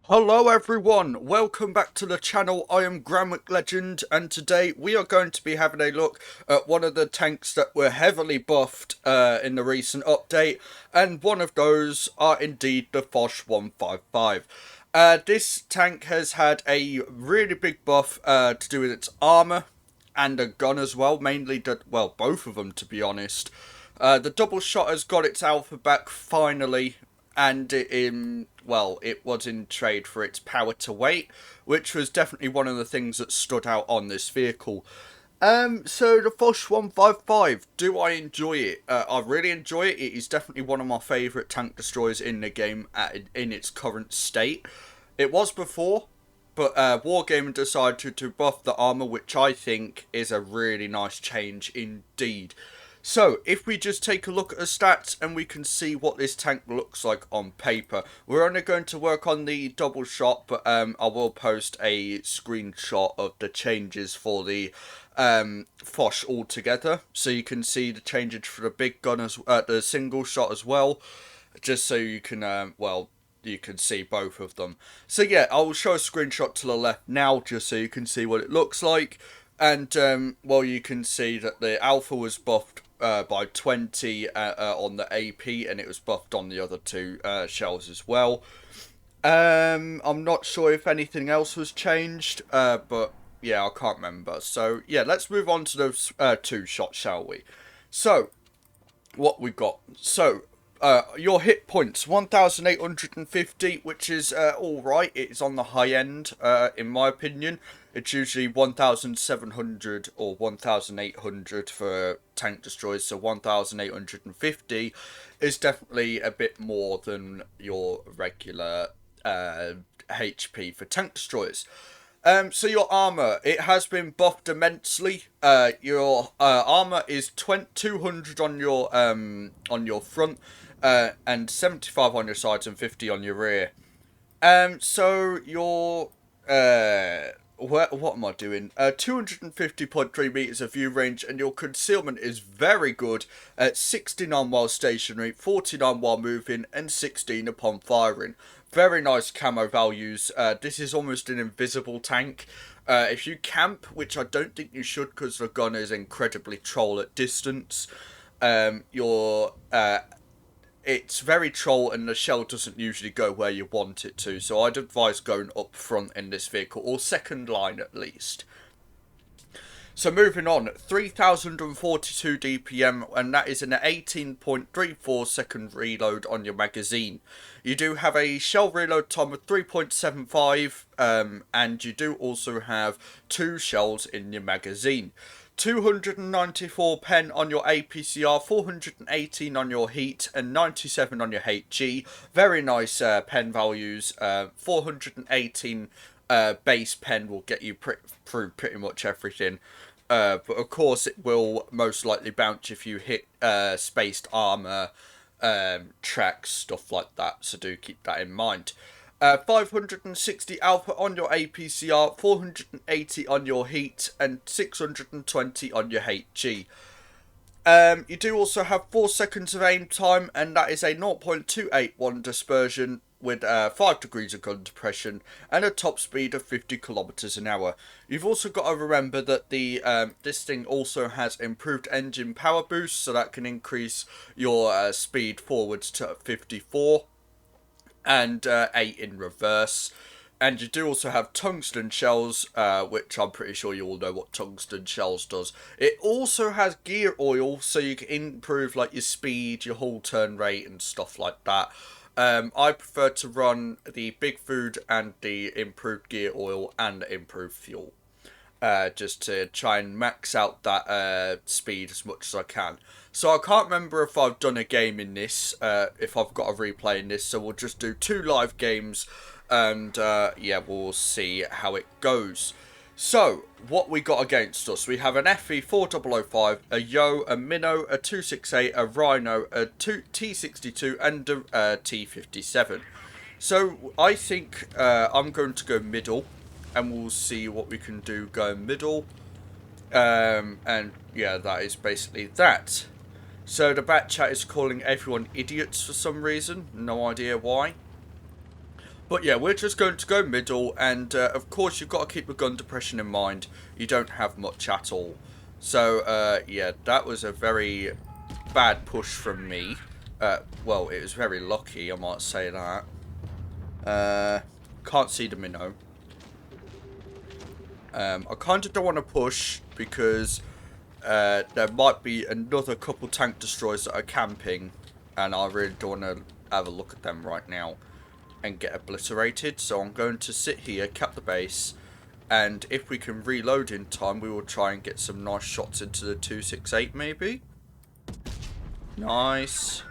Hello everyone, welcome back to the channel. I am GrandMcLegend, and today we are going to be having a look at one of the tanks that were heavily buffed in the recent update, and one of those are indeed the Foch 155. This tank has had a really big buff to do with its armour and a gun as well, mainly, well, both of them to be honest. The double shot has got its alpha back finally, and it was in trade for its power to weight, which was definitely one of the things that stood out on this vehicle. So the Foch 155, do I enjoy it? I really enjoy it. It is definitely one of my favourite tank destroyers in the game in its current state. It was before, but Wargaming decided to buff the armour, which I think is a really nice change indeed. So, if we just take a look at the stats and we can see what this tank looks like on paper. We're only going to work on the double shot, but I will post a screenshot of the changes for the Foch altogether, so you can see the changes for the big gun as the single shot as well, just so you can you can see both of them. So yeah, I will show a screenshot to the left now, just so you can see what it looks like. And you can see that the alpha was buffed by 20 on the AP, and it was buffed on the other two shells as well. I'm not sure if anything else was changed, but yeah, I can't remember. So yeah, let's move on to those two shots, shall we? So, what we got. So, your hit points, 1,850, which is alright. It's on the high end, in my opinion. It's usually 1,700 or 1,800 for tank destroyers, so 1,850 is definitely a bit more than your regular HP for tank destroyers. So your armor, it has been buffed immensely. Your armor is 200 on your front, and 75 on your sides and 50 on your rear. So your what am I doing? 250.3 meters of view range, and your concealment is very good at 69 while stationary, 49 while moving, and 16 upon firing. Very nice camo values. This is almost an invisible tank. If you camp, which I don't think you should because the gun is incredibly troll at distance, your it's very troll, and the shell doesn't usually go where you want it to, so I'd advise going up front in this vehicle, or second line at least. So moving on, 3042 DPM, and that is an 18.34 second reload on your magazine. You do have a shell reload time of 3.75, and you do also have 2 shells in your magazine. 294 pen on your APCR, 418 on your heat, and 97 on your HG. Very nice pen values. 418 base pen will get you through pretty much everything. But of course it will most likely bounce if you hit spaced armor, tracks, stuff like that. So do keep that in mind. 560 alpha on your APCR, 480 on your heat, and 620 on your HG. You do also have 4 seconds of aim time, and that is a 0.281 dispersion with 5 degrees of gun depression and a top speed of 50 kilometers an hour. You've also got to remember that the this thing also has improved engine power boost, so that can increase your speed forwards to 54. And 8 in reverse. And you do also have tungsten shells, which I'm pretty sure you all know what tungsten shells does. It also has gear oil, so you can improve like your speed, your hull turn rate, and stuff like that. I prefer to run the big food and the improved gear oil and improved fuel. Just to try and max out that speed as much as I can. So I can't remember if I've done a game in this, if I've got a replay in this, so we'll just do 2 live games, and yeah, we'll see how it goes. So, what we got against us? We have an FE 4005, a Yo, a Minnow, a 268, a Rhino, a T62, and a T57. So, I think I'm going to go middle, and we'll see what we can do going middle. And yeah, that is basically that. So the bat chat is calling everyone idiots for some reason, no idea why. But yeah, we're just going to go middle, and of course you've got to keep the gun depression in mind. You don't have much at all. So yeah, that was a very bad push from me. Well, it was very lucky, I might say that. Can't see the minnow. I kind of don't want to push because there might be another couple tank destroyers that are camping, and I really don't want to have a look at them right now and get obliterated. So I'm going to sit here, cap the base, and if we can reload in time, we will try and get some nice shots into the 268 maybe. Nice.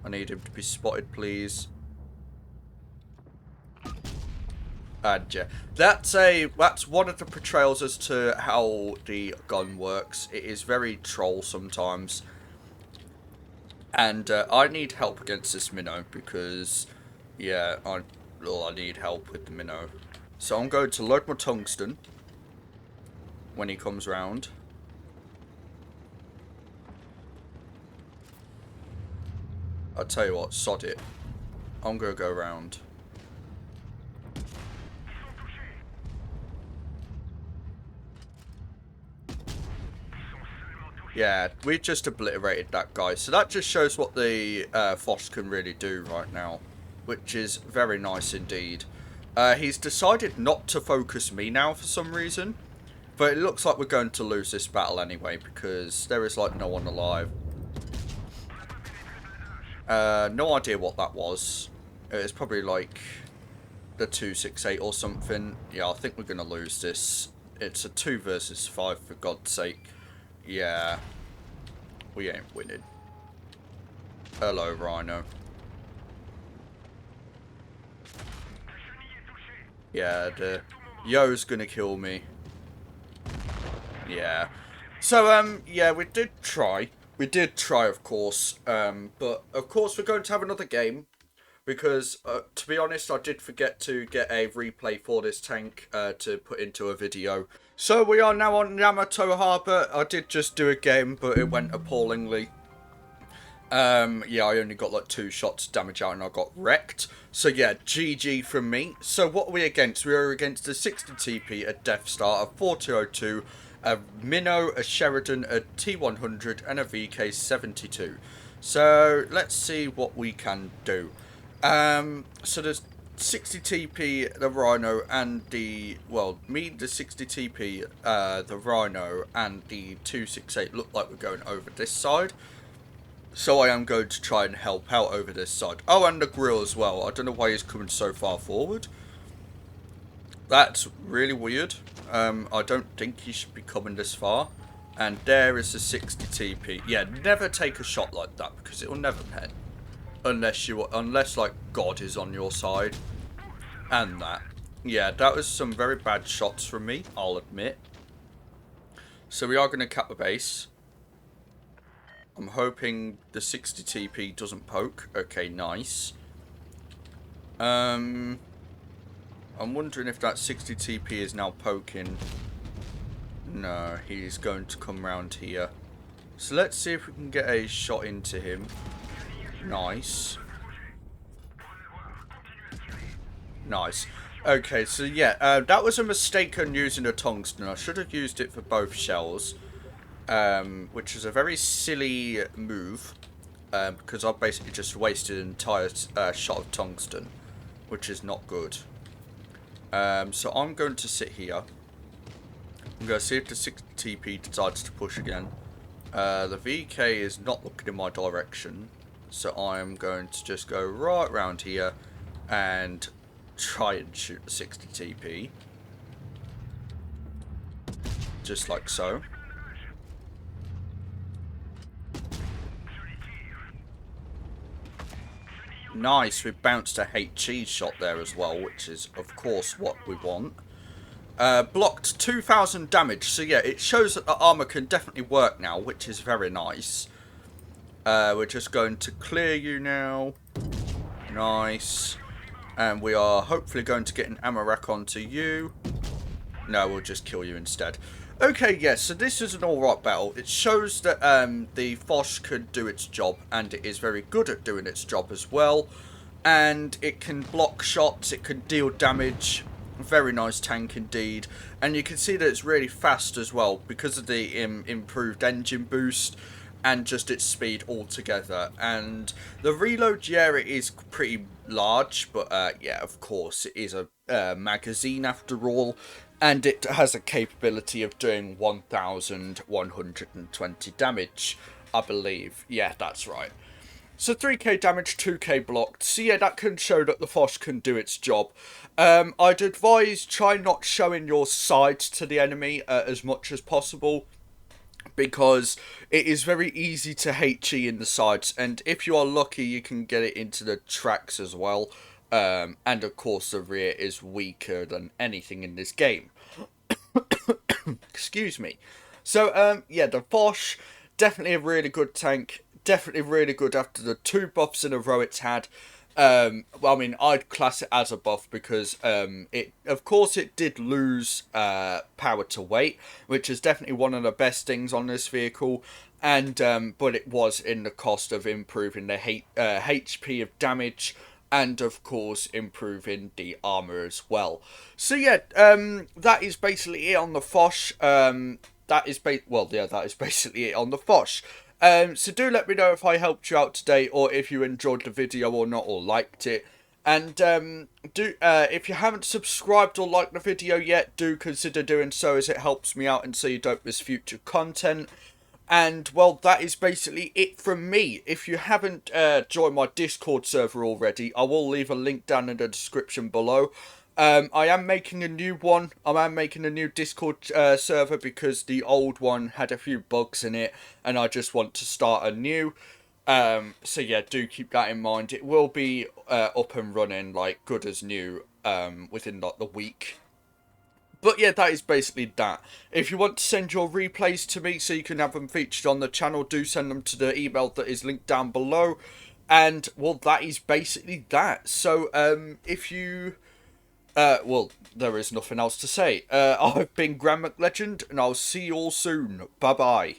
I need him to be spotted, please. And yeah, that's one of the portrayals as to how the gun works. It is very troll sometimes. And I need help against this minnow because, yeah, I need help with the minnow. So I'm going to load my tungsten when he comes round. I'll tell you what, sod it. I'm going to go round. Yeah, we just obliterated that guy. So that just shows what the Foch can really do right now, which is very nice indeed. He's decided not to focus me now for some reason, but it looks like we're going to lose this battle anyway because there is like no one alive. No idea what that was. It's probably like the 268 or something. Yeah, I think we're going to lose this. It's a 2 versus 5 for God's sake. Yeah, we ain't winning. Hello, Rhino. Yeah, the Yo's gonna kill me. Yeah. So, yeah, we did try. We did try, of course. But, of course, we're going to have another game. Because, to be honest, I did forget to get a replay for this tank to put into a video. So we are now on Yamato Harbour. I did just do a game, but it went appallingly. Yeah, I only got like 2 shots damage out and I got wrecked. So yeah, GG from me. So what are we against? We are against a 60 TP, a Death Star, a 4202, a Minnow, a Sheridan, a T100, and a VK72. So let's see what we can do. So there's 60 TP, the Rhino, and the, well, me, the 60 TP, the Rhino, and the 268 look like we're going over this side. So I am going to try and help out over this side. Oh, and the grill as well. I don't know why he's coming so far forward. That's really weird. I don't think he should be coming this far. And there is the 60 TP. Yeah, never take a shot like that because it will never pen. Unless like God is on your side. And that. Yeah, that was some very bad shots from me, I'll admit. So we are going to cap the base. I'm hoping the 60 TP doesn't poke. Okay, nice. I'm wondering if that 60 TP is now poking. No, he's going to come round here. So let's see if we can get a shot into him. Nice. Nice. Okay, so yeah, that was a mistake on using a tungsten. I should have used it for both shells. Which is a very silly move. Because I basically just wasted an entire shot of tungsten. Which is not good. So I'm going to sit here. I'm going to see if the 60 TP decides to push again. The VK is not looking in my direction. So I'm going to just go right around here and try and shoot the 60 TP. Just like so. Nice, we bounced a HE shot there as well, which is of course what we want. Blocked 2,000 damage, so yeah, it shows that the armor can definitely work now, which is very nice. We're just going to clear you now. Nice. And we are hopefully going to get an ammo rack onto you. No, we'll just kill you instead. Okay, yes, so this is an alright battle. It shows that the Foch could do its job, and it is very good at doing its job as well. and it can block shots, it can deal damage. Very nice tank indeed, and you can see that it's really fast as well because of the improved engine boost and just its speed altogether. And the reload, yeah, it is pretty large, but yeah, of course, it is a magazine after all, and it has a capability of doing 1,120 damage, I believe. Yeah, that's right. So 3k damage, 2k blocked. So yeah, that can show that the Foch can do its job. I'd advise try not showing your sides to the enemy as much as possible, because it is very easy to HE in the sides, and if you are lucky you can get it into the tracks as well. And of course the rear is weaker than anything in this game. Excuse me. So yeah, the Foch, definitely a really good tank. Definitely really good after the 2 buffs in a row it's had. Well, I mean, I'd class it as a buff because of course it did lose power to weight, which is definitely one of the best things on this vehicle, and but it was in the cost of improving the HP of damage, and of course improving the armor as well. So yeah, that is basically it on the Foch. That is basically it on the Foch. So do let me know if I helped you out today, or if you enjoyed the video or not, or liked it. And if you haven't subscribed or liked the video yet, do consider doing so, as it helps me out and so you don't miss future content. And well, that is basically it from me. If you haven't joined my Discord server already, I will leave a link down in the description below. I am making a new one. I am making a new Discord server because the old one had a few bugs in it, and I just want to start anew. So yeah, do keep that in mind. It will be up and running, like, good as new, within like the week. But yeah, that is basically that. If you want to send your replays to me so you can have them featured on the channel, do send them to the email that is linked down below. And well, that is basically that. So if you... well, there is nothing else to say. I've been GrandMcLegend, and I'll see you all soon. Bye-bye.